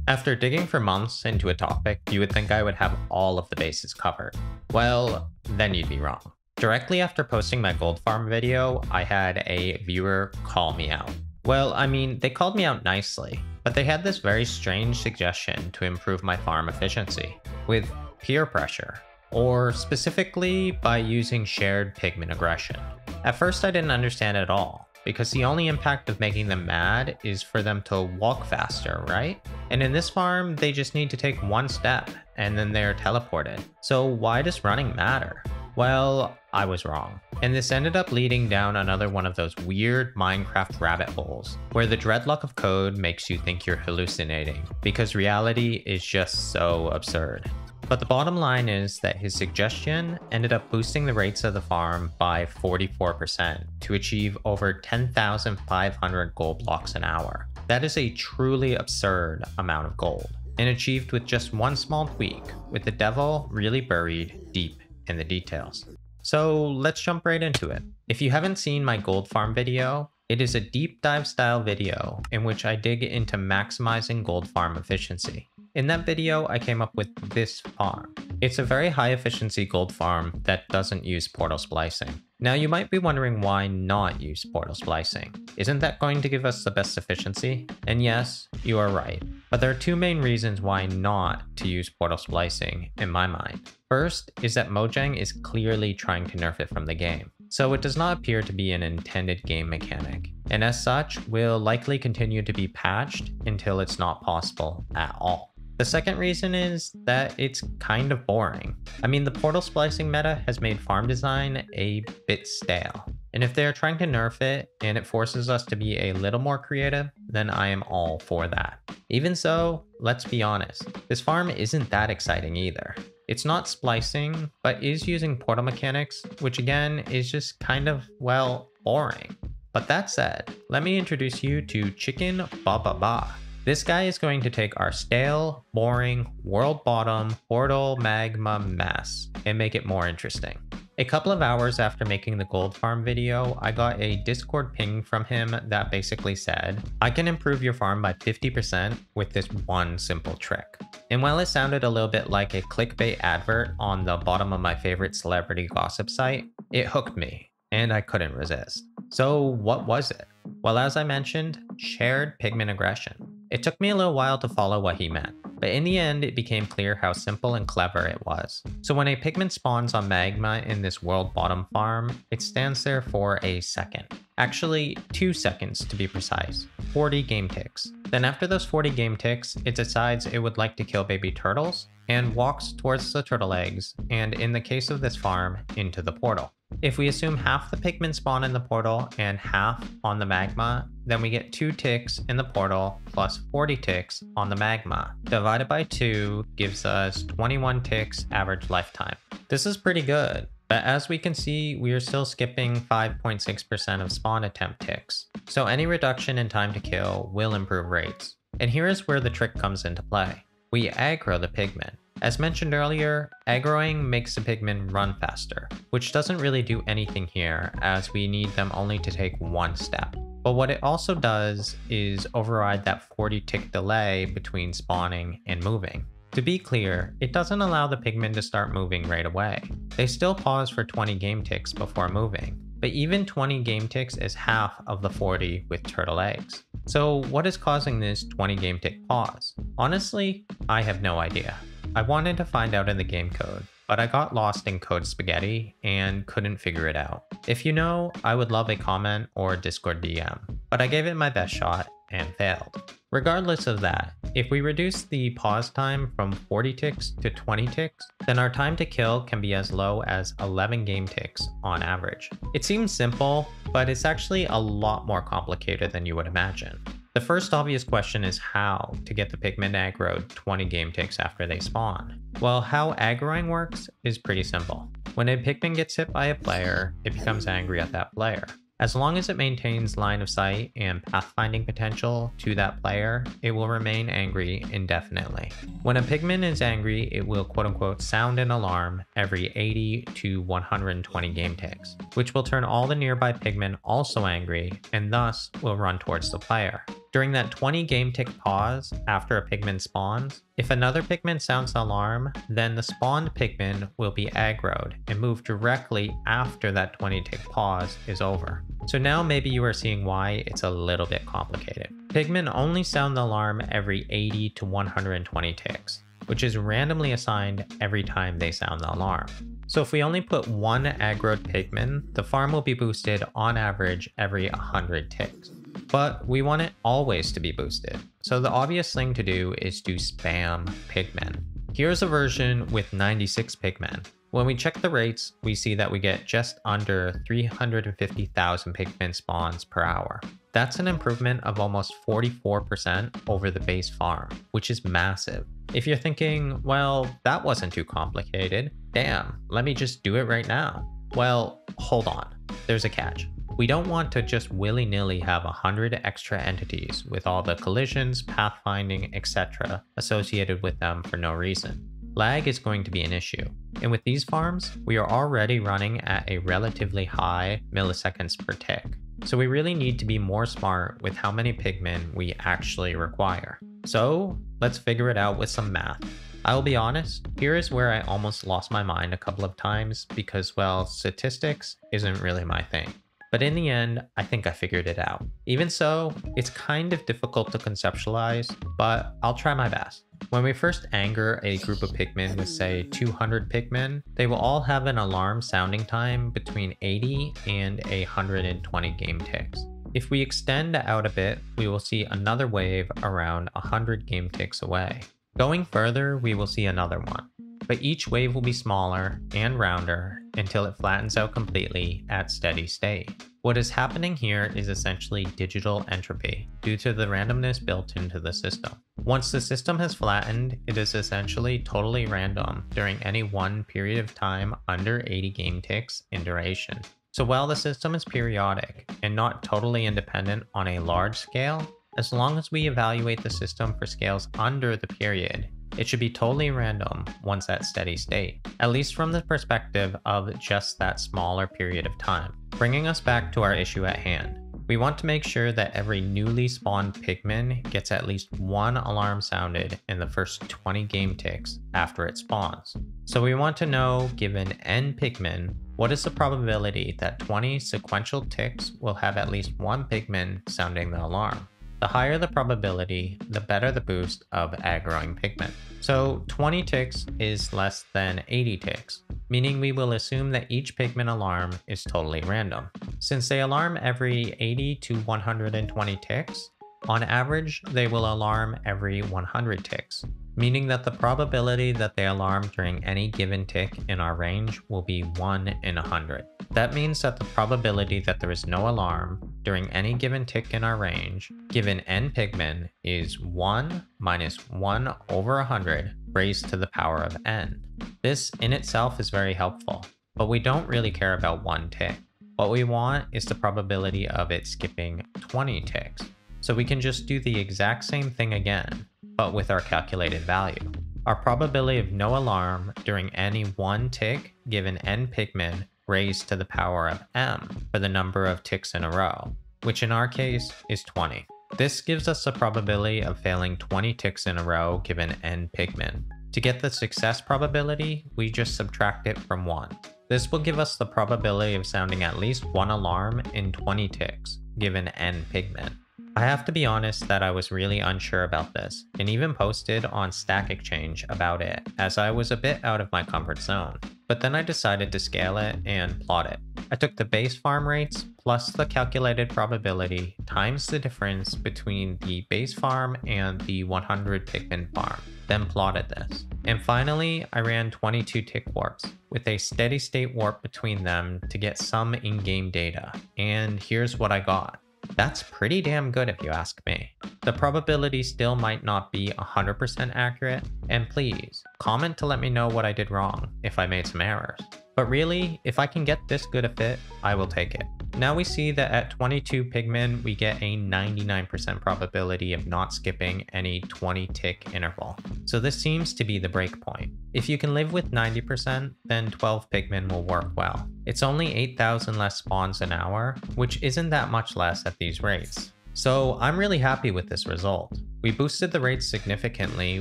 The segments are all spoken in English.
After digging for months into a topic, you would think I would have all of the bases covered. Well, then you'd be wrong. Directly after posting my gold farm video, I had a viewer call me out. Well, I mean, they called me out nicely, but they had this very strange suggestion to improve my farm efficiency with peer pressure, or specifically by using shared pigment aggression. At first, I didn't understand it at all, because the only impact of making them mad is for them to walk faster, right? And in this farm, they just need to take one step, and then they're teleported. So why does running matter? Well, I was wrong. And this ended up leading down another one of those weird Minecraft rabbit holes, where the dreadlock of code makes you think you're hallucinating, because reality is just so absurd. But the bottom line is that his suggestion ended up boosting the rates of the farm by 44% to achieve over 10,500 gold blocks an hour. That is a truly absurd amount of gold, and achieved with just one small tweak, with the devil really buried deep in the details. So let's jump right into it. If you haven't seen my gold farm video, it is a deep dive style video in which I dig into maximizing gold farm efficiency. In that video, I came up with this farm. It's a very high efficiency gold farm that doesn't use portal splicing. Now you might be wondering why not use portal splicing. Isn't that going to give us the best efficiency? And yes, you are right. But there are two main reasons why not to use portal splicing in my mind. First is that Mojang is clearly trying to nerf it from the game, so it does not appear to be an intended game mechanic, and as such will likely continue to be patched until it's not possible at all. The second reason is that it's kind of boring. I mean, the portal splicing meta has made farm design a bit stale, and if they are trying to nerf it and it forces us to be a little more creative, then I am all for that. Even so, let's be honest, this farm isn't that exciting either. It's not splicing, but is using portal mechanics, which again is just kind of, well, boring. But that said, let me introduce you to Chicken Ba Ba Ba. This guy is going to take our stale, boring, world bottom, portal magma mess and make it more interesting. A couple of hours after making the gold farm video, I got a Discord ping from him that basically said, I can improve your farm by 50% with this one simple trick. And while it sounded a little bit like a clickbait advert on the bottom of my favorite celebrity gossip site, it hooked me, and I couldn't resist. So what was it? Well, as I mentioned, shared pigment aggression. It took me a little while to follow what he meant, but in the end it became clear how simple and clever it was. So when a pigment spawns on magma in this world bottom farm, it stands there for a second. Actually, 2 seconds to be precise, 40 game ticks. Then after those 40 game ticks, it decides it would like to kill baby turtles and walks towards the turtle eggs, and in the case of this farm, into the portal. If we assume half the pigment spawn in the portal and half on the magma, then we get 2 ticks in the portal plus 40 ticks on the magma. Divided by 2 gives us 21 ticks average lifetime. This is pretty good, but as we can see, we are still skipping 5.6% of spawn attempt ticks. So any reduction in time to kill will improve rates. And here is where the trick comes into play. We aggro the pigment. As mentioned earlier, aggroing makes the pigmen run faster, which doesn't really do anything here as we need them only to take one step. But what it also does is override that 40 tick delay between spawning and moving. To be clear, it doesn't allow the pigmen to start moving right away. They still pause for 20 game ticks before moving, but even 20 game ticks is half of the 40 with turtle eggs. So what is causing this 20 game tick pause? Honestly, I have no idea. I wanted to find out in the game code, but I got lost in code spaghetti and couldn't figure it out. If you know, I would love a comment or Discord DM, but I gave it my best shot and failed. Regardless of that, if we reduce the pause time from 40 ticks to 20 ticks, then our time to kill can be as low as 11 game ticks on average. It seems simple, but it's actually a lot more complicated than you would imagine. The first obvious question is how to get the pigment aggroed 20 game ticks after they spawn. Well, how aggroing works is pretty simple. When a pigment gets hit by a player, it becomes angry at that player. As long as it maintains line of sight and pathfinding potential to that player, it will remain angry indefinitely. When a pigment is angry, it will quote-unquote sound an alarm every 80 to 120 game ticks, which will turn all the nearby pigmen also angry and thus will run towards the player. During that 20 game tick pause after a pigman spawns, if another pigman sounds the alarm, then the spawned pigman will be aggroed and move directly after that 20 tick pause is over. So now maybe you are seeing why it's a little bit complicated. Pigmen only sound the alarm every 80 to 120 ticks, which is randomly assigned every time they sound the alarm. So if we only put one aggroed pigman, the farm will be boosted on average every 100 ticks. But we want it always to be boosted. So the obvious thing to do is to spam pigmen. Here's a version with 96 pigmen. When we check the rates, we see that we get just under 350,000 pigmen spawns per hour. That's an improvement of almost 44% over the base farm, which is massive. If you're thinking, well, that wasn't too complicated, damn, let me just do it right now. Well, hold on, there's a catch. We don't want to just willy-nilly have 100 extra entities with all the collisions, pathfinding, etc. associated with them for no reason. Lag is going to be an issue, and with these farms, we are already running at a relatively high milliseconds per tick. So we really need to be more smart with how many pigmen we actually require. So let's figure it out with some math. I'll be honest, here is where I almost lost my mind a couple of times because, well, statistics isn't really my thing. But in the end, I think I figured it out. Even so, it's kind of difficult to conceptualize, but I'll try my best. When we first anger a group of pigmen with say 200 pigmen, they will all have an alarm sounding time between 80 and 120 game ticks. If we extend out a bit, we will see another wave around 100 game ticks away. Going further, we will see another one, but each wave will be smaller and rounder until it flattens out completely at steady state. What is happening here is essentially digital entropy due to the randomness built into the system. Once the system has flattened, it is essentially totally random during any one period of time under 80 game ticks in duration. So while the system is periodic and not totally independent on a large scale, as long as we evaluate the system for scales under the period, it should be totally random once at steady state, at least from the perspective of just that smaller period of time. Bringing us back to our issue at hand, we want to make sure that every newly spawned pigman gets at least one alarm sounded in the first 20 game ticks after it spawns. So we want to know, given n pigmen, what is the probability that 20 sequential ticks will have at least one pigman sounding the alarm? The higher the probability, the better the boost of aggroing pigmen. So 20 ticks is less than 80 ticks, meaning we will assume that each pigman alarm is totally random. Since they alarm every 80 to 120 ticks, on average, they will alarm every 100 ticks, meaning that the probability that they alarm during any given tick in our range will be 1 in 100. That means that the probability that there is no alarm during any given tick in our range, given n pigmen, is 1 minus 1 over 100 raised to the power of n. This in itself is very helpful, but we don't really care about one tick. What we want is the probability of it skipping 20 ticks. So we can just do the exact same thing again, but with our calculated value. Our probability of no alarm during any one tick given n pigmen raised to the power of m for the number of ticks in a row, which in our case is 20. This gives us the probability of failing 20 ticks in a row given n pigmen. To get the success probability, we just subtract it from 1. This will give us the probability of sounding at least one alarm in 20 ticks given n pigmen. I have to be honest that I was really unsure about this, and even posted on Stack Exchange about it, as I was a bit out of my comfort zone. But then I decided to scale it and plot it. I took the base farm rates plus the calculated probability times the difference between the base farm and the 100 pigman farm, then plotted this. And finally, I ran 22 tick warps, with a steady state warp between them to get some in-game data, and here's what I got. That's pretty damn good if you ask me. The probability still might not be 100% accurate, and please, comment to let me know what I did wrong if I made some errors. But really, if I can get this good a fit, I will take it. Now we see that at 22 pigmen, we get a 99% probability of not skipping any 20 tick interval. So this seems to be the breakpoint. If you can live with 90%, then 12 pigmen will work well. It's only 8,000 less spawns an hour, which isn't that much less at these rates. So I'm really happy with this result. We boosted the rates significantly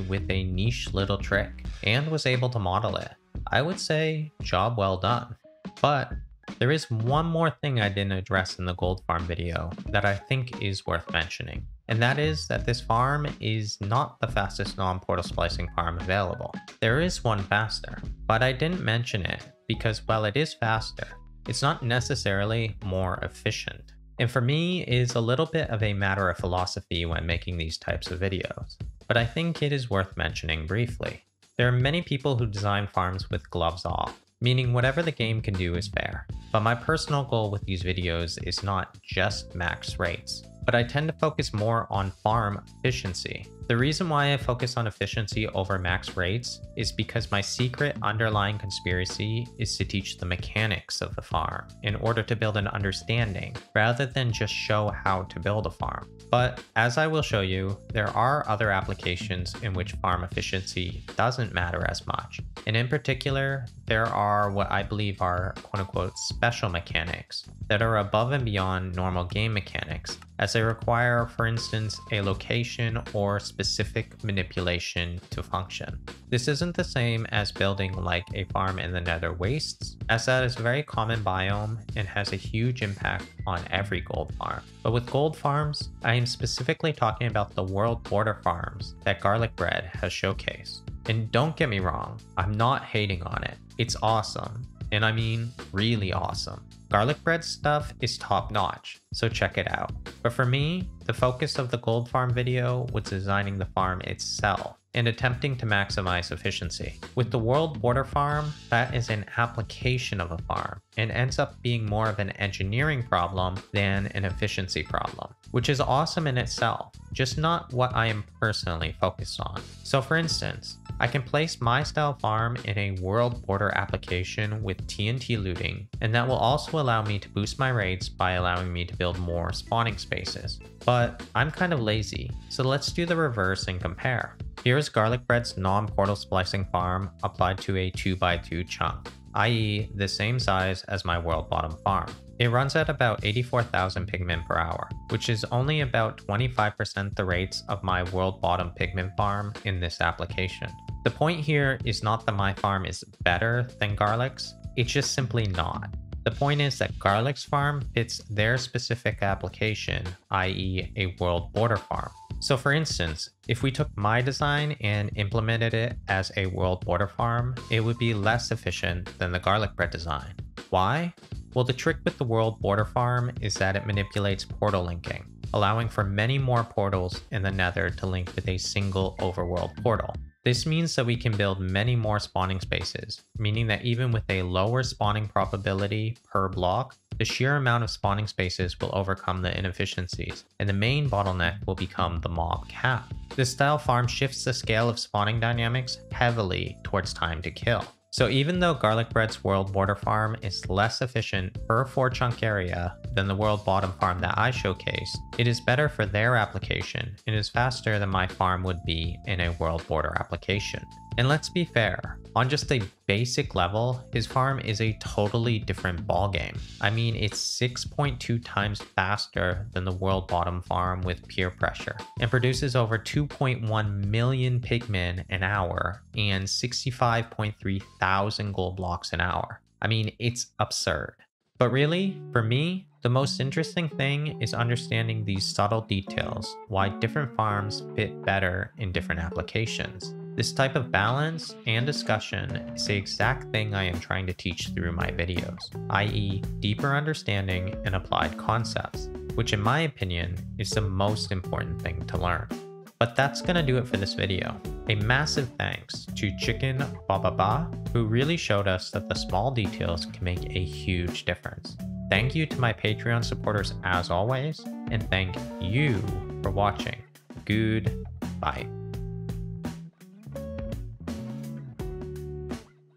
with a niche little trick and was able to model it. I would say job well done. But there is one more thing I didn't address in the gold farm video that I think is worth mentioning. And that is that this farm is not the fastest non-portal splicing farm available. There is one faster, but I didn't mention it because while it is faster, it's not necessarily more efficient. And for me, it's a little bit of a matter of philosophy when making these types of videos, but I think it is worth mentioning briefly. There are many people who design farms with gloves off, meaning whatever the game can do is fair. But my personal goal with these videos is not just max rates, but I tend to focus more on farm efficiency. The reason why I focus on efficiency over max rates is because my secret underlying conspiracy is to teach the mechanics of the farm in order to build an understanding rather than just show how to build a farm. But as I will show you, there are other applications in which farm efficiency doesn't matter as much. And in particular, there are what I believe are quote-unquote special mechanics that are above and beyond normal game mechanics, as they require, for instance, a location or specific manipulation to function. This isn't the same as building like a farm in the Nether Wastes, as that is a very common biome and has a huge impact on every gold farm. But with gold farms, I am specifically talking about the world border farms that Garlic Bread has showcased. And don't get me wrong, I'm not hating on it. It's awesome. And I mean really awesome. Garlic Bread stuff is top notch, so check it out. But for me, the focus of the gold farm video was designing the farm itself and attempting to maximize efficiency. With the world border farm, that is an application of a farm and ends up being more of an engineering problem than an efficiency problem, which is awesome in itself, just not what I am personally focused on. So for instance, I can place my style farm in a world border application with TNT looting, and that will also allow me to boost my rates by allowing me to build more spawning spaces. But I'm kind of lazy, so let's do the reverse and compare. Here's Garlic Bread's non-portal splicing farm applied to a 2x2 chunk, i.e. the same size as my world bottom farm. It runs at about 84,000 pigment per hour, which is only about 25% the rates of my world bottom pigment farm in this application. The point here is not that my farm is better than Garlic's, it's just simply not. The point is that Garlic's farm fits their specific application, i.e. a world border farm. So for instance, if we took my design and implemented it as a world border farm, it would be less efficient than the Garlic Bread design. Why? Well, the trick with the world border farm is that it manipulates portal linking, allowing for many more portals in the Nether to link with a single overworld portal. This means that we can build many more spawning spaces, meaning that even with a lower spawning probability per block, the sheer amount of spawning spaces will overcome the inefficiencies, and the main bottleneck will become the mob cap. This style farm shifts the scale of spawning dynamics heavily towards time to kill. So even though Garlic Bread's world border farm is less efficient per 4 chunk area than the world bottom farm that I showcased, it is better for their application and is faster than my farm would be in a world border application. And let's be fair, on just a basic level, his farm is a totally different ballgame. I mean, it's 6.2 times faster than the world bottom farm with peer pressure, and produces over 2.1 million pigmen an hour and 65.3 thousand gold blocks an hour. I mean, it's absurd. But really, for me, the most interesting thing is understanding these subtle details, why different farms fit better in different applications. This type of balance and discussion is the exact thing I am trying to teach through my videos, i.e. deeper understanding and applied concepts, which in my opinion is the most important thing to learn. But that's gonna do it for this video. A massive thanks to Chicken Ba, who really showed us that the small details can make a huge difference. Thank you to my Patreon supporters as always, and thank you for watching. Goodbye.